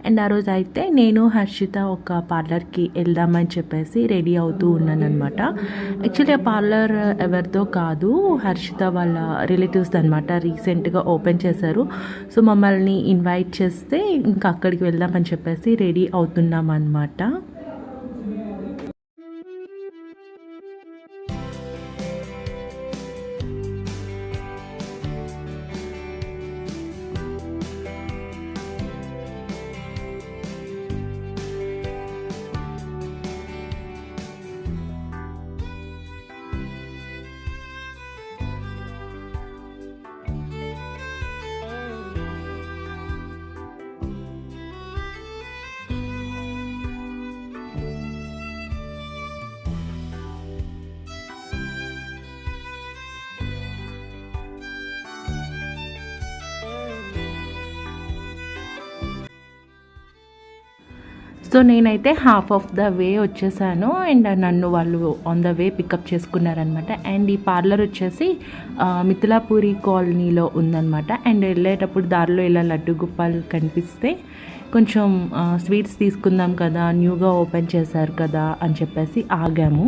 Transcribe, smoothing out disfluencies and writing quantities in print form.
And ఆ రోజు అయితే నేను హర్షిత ఒక పార్లర్కి వెళ్దామని చెప్పేసి రెడీ అవుతూ ఉన్నానమాట. యాక్చువల్లీ ఆ పార్లర్ ఎవరిదో కాదు, హర్షిత వాళ్ళ రిలేటివ్స్ అనమాట. రీసెంట్గా ఓపెన్ చేశారు. సో మమ్మల్ని ఇన్వైట్ చేస్తే ఇంకా అక్కడికి వెళ్దామని చెప్పేసి రెడీ అవుతున్నాం అనమాట. సో నేనైతే హాఫ్ ఆఫ్ ద వే వచ్చేసాను అండ్ నన్ను వాళ్ళు ఆన్ ద వే పికప్ చేసుకున్నారనమాట. అండ్ ఈ పార్లర్ వచ్చేసి మిథిలాపూరి కాలనీలో ఉందన్నమాట. అండ్ వెళ్ళేటప్పుడు దారిలో ఇలా లడ్డు గుప్పాలు కనిపిస్తే కొంచెం స్వీట్స్ తీసుకుందాం కదా, న్యూగా ఓపెన్ చేశారు కదా అని చెప్పేసి ఆగాము.